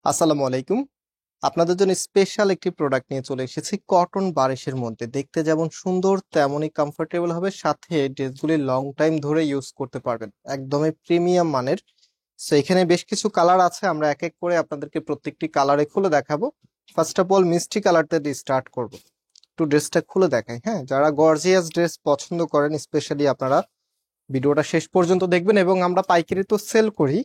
আসসালামু আলাইকুম। আপনাদের জন্য স্পেশাল একটি প্রোডাক্ট নিয়ে চলে এসেছি কটন বারিশের মধ্যে। দেখতে যেমন সুন্দর তেমনই কমফোর্টেবল হবে, সাথে ড্রেসগুলি লং টাইম ধরে ইউজ করতে পারবেন, একদমই প্রিমিয়াম মানের। সো এখানে বেশ কিছু কালার আছে, আমরা এক এক করে আপনাদেরকে প্রত্যেকটি কালারে খুলে দেখাবো। ফার্স্ট অফ অল মিষ্টি কালারটা দিয়ে স্টার্ট করব। একটু ড্রেসটা খুলে দেখাই। হ্যাঁ, যারা গর্জিয়াস ড্রেস পছন্দ করেন স্পেশালি আপনারা ভিডিওটা শেষ পর্যন্ত দেখবেন। এবং আমরা পাইকারি তো সেল করি,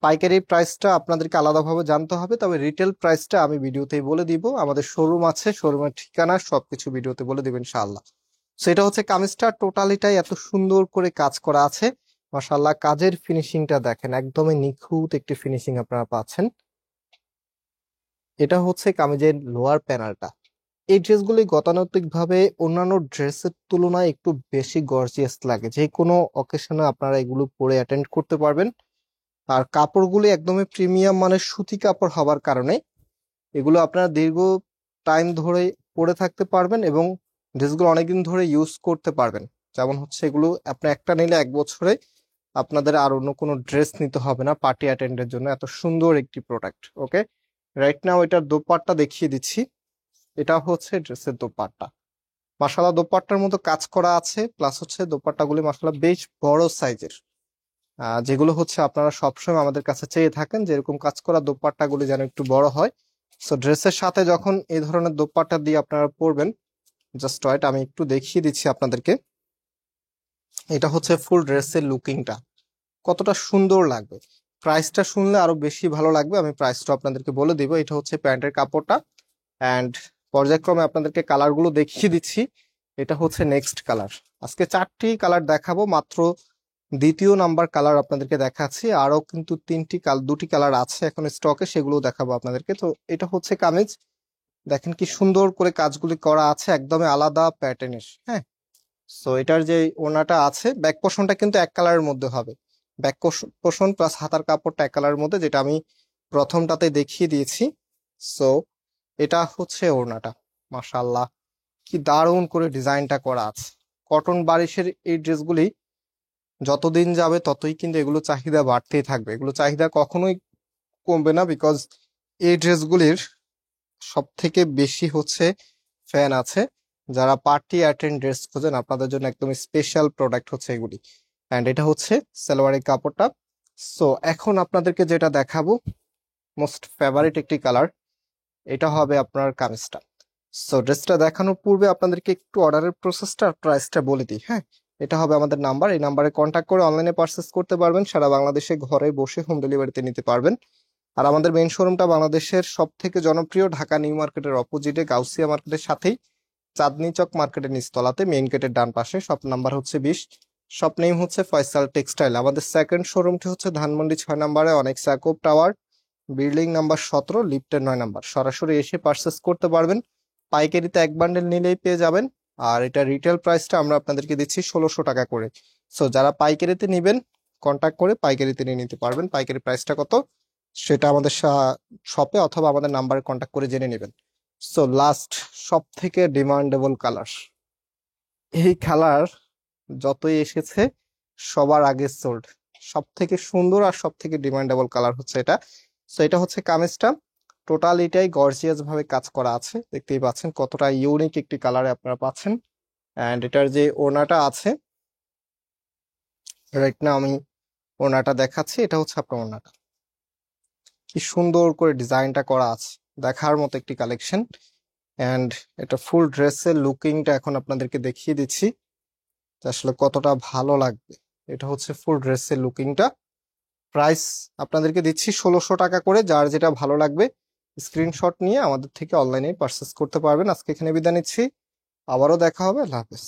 পাইকারি প্রাইসটা আপনাদেরকে আলাদাভাবে জানতে হবে, তবে রিটেল প্রাইসটা আমি ভিডিওতেই বলে দিব। আমাদের শোরুম আছে, শোরুমের ঠিকানা সবকিছু ভিডিওতে বলে দিবেন ইনশাআল্লাহ। সেটা হচ্ছে কামিজটা টোটালিটাই এত সুন্দর করে কাজ করা আছে। মাশাআল্লাহ, কাজের ফিনিশিংটা দেখেন, একদমই নিখুঁত একটি ফিনিশিং আপনারা পাচ্ছেন। এটা হচ্ছে কামিজের লোয়ার প্যানেলটা। এই ড্রেসগুলি গতানুগতিকভাবে অন্যান্য ড্রেসের তুলনায় একটু বেশি গর্জিয়াস লাগে, যে কোনো অকেশনে আপনারা এগুলো পরে অ্যাটেন্ড করতে পারবেন। আর কাপড়গুলি একদমই প্রিমিয়াম মানের সুতি কাপড় হবার কারণে এগুলো আপনারা দীর্ঘ টাইম ধরে পরে থাকতে পারবেন এবং ড্রেসগুলো অনেকদিন ধরে ইউজ করতে পারবেন। যেমন হচ্ছে এগুলো আপনি একটা নিলে 1 বছরে আপনাদের আর অন্য কোনো ড্রেস নিতে হবে না পার্টি অ্যাটেন্ডের জন্য। এত সুন্দর একটি প্রোডাক্ট। ওকে, রাইট নাও এটার দোপাট্টা দেখিয়ে দিচ্ছি। এটা হচ্ছে ড্রেসের দোপাট্টা। মাশাআল্লাহ, দোপাট্টার মতো কাজ করা আছে, প্লাস হচ্ছে দোপাট্টাগুলি মাশাআল্লাহ বেশ বড় সাইজের। যেগুলো হচ্ছে আপনারা সবসময় আমাদের কাছে চেয়ে থাকেন, যেরকম কাজ করা দোপাট্টাগুলি যেন একটু বড় হয়। সো ড্রেসের সাথে যখন এই ধরনের দোপাট্টা দিয়ে আপনারা পরবেন, জাস্ট ওয়েট আমি একটু দেখিয়ে দিচ্ছি আপনাদেরকে। এটা হচ্ছে ফুল ড্রেসের লুকিংটা, কতটা সুন্দর লাগবে। প্রাইসটা শুনলে আরো বেশি ভালো লাগবে, আমি প্রাইসটা আপনাদেরকে বলে দিব। এটা হচ্ছে প্যান্টের কাপড়টা, অ্যান্ড পর্যায়ক্রমে আপনাদেরকে কালারগুলো দেখিয়ে দিচ্ছি। এটা হচ্ছে নেক্সট কালার। আজকে 4টি কালার দেখাবো, মাত্র দ্বিতীয় নাম্বার কালার আপনাদেরকে দেখাচ্ছি। আরো কিন্তু 2টি কালার আছে এখন স্টকে, সেগুলো দেখাবো আপনাদেরকে। তো এটা হচ্ছে কামিজ, দেখেন কি সুন্দর করে কাজগুলি করা আছে, একদমই আলাদা প্যাটার্নের। হ্যাঁ, সো এটার যে ওড়নাটা আছে, ব্যাক পোর্শনটা কিন্তু এক কালারের মধ্যে হবে। ব্যাক পোর্শন প্লাস হাতার কাপড়টা এক কালারের মধ্যে, যেটা আমি প্রথমটাতে দেখিয়ে দিয়েছি। সো এটা হচ্ছে ওড়নাটা। মাশাআল্লাহ, কি দারুণ করে ডিজাইনটা করা আছে। কটন বারিশের এই ড্রেসগুলি যতদিন যাবে ততই কিন্তু এগুলো চাহিদা বাড়তেই থাকবে, এগুলো চাহিদা কখনোই কমবে না। বিকজ এই ড্রেসগুলির সব থেকে বেশি হচ্ছে ফ্যান আছে। যারা পার্টি অ্যাটেন্ড ড্রেস খোঁজেন আপনাদের জন্য একদম স্পেশাল প্রোডাক্ট হচ্ছে এগুলি। অ্যান্ড এটা হচ্ছে সালোয়ারের কাপড়টা। সো এখন আপনাদেরকে যেটা দেখাবো, মোস্ট ফেভারিট একটি কালার, এটা হবে আপনার কামিজটা। সো ড্রেসটা দেখানোর পূর্বে আপনাদেরকে একটু অর্ডারের প্রসেসটা প্রাইসটা বলে দিই। হ্যাঁ, এটা হবে আমাদের নাম্বার, এই নাম্বারে কন্ট্যাক্ট করে অনলাইনে পারচেস করতে পারবেন। সারা বাংলাদেশে ঘরে বসে হোম ডেলিভারিতে নিতে পারবেন। আর আমাদের মেইন শোরুমটা বাংলাদেশের সব থেকে জনপ্রিয় ঢাকা নিউ মার্কেটের অপোজিটে গাউসিয়া মার্কেটের সাথেই চাঁদনি চক মার্কেটের নিচতলাতে, মেইন গেটের ডান পাশে। শপ নাম্বার হচ্ছে 20, শপ নেম হচ্ছে ফয়সাল টেক্সটাইল। আমাদের সেকেন্ড শোরুমটি হচ্ছে ধানমন্ডি 6 নম্বরে অনেক স্যাকোপ টাওয়ার, বিল্ডিং নাম্বার 17, লিফটের 9 নম্বর। সরাসরি এসে পারচেস করতে পারবেন। পাইকারিতে এক বান্ডেল নিলেই পেয়ে যাবেন। আর এটা রিটেল প্রাইসটা আমরা আপনাদেরকে দিচ্ছি 1600 টাকা করে। সো যারা পাইকারিতে নিবেন কন্ট্যাক্ট করে পাইকারিতে নিয়ে নিতে পারবেন। পাইকারি প্রাইসটা কত সেটা আমাদের শপে অথবা আমাদের নাম্বারে কন্ট্যাক্ট করে জেনে নেবেন। সো লাস্ট, সব থেকে ডিমান্ডেবল কালার। এই কালার যতই এসেছে সবার আগে সোল্ড। সব থেকে সুন্দর আর সব থেকে ডিমান্ডেবল কালার হচ্ছে এটা। সো এটা হচ্ছে কামিজটা, টোটাল এটাই গর্জিয়াস ভাবে কাজ করা আছে। দেখতেই পাচ্ছেন কতটা ইউনিক একটি কালারে আপনারা পাচ্ছেন। অ্যান্ড এটার যে ওড়নাটা আছে, রাইট না আমি ওড়নাটা দেখাচ্ছি। এটা হচ্ছে আপনার ওড়নাটা, কি সুন্দর করে ডিজাইনটা করা আছে, দেখার মতো একটি কালেকশন। অ্যান্ড এটা ফুল ড্রেসের লুকিংটা এখন আপনাদেরকে দেখিয়ে দিচ্ছি যে আসলে কতটা ভালো লাগবে। এটা হচ্ছে ফুল ড্রেসের লুকিংটা। প্রাইস আপনাদেরকে দিচ্ছি 1600 টাকা করে। যার যেটা ভালো লাগবে স্ক্রিনশট নিয়ে আমাদের থেকে অনলাইনে পারচেস করতে পারবেন। আজকে এখানে বিদায় নিচ্ছি, আবারও দেখা হবে। আল্লাহ হাফেজ।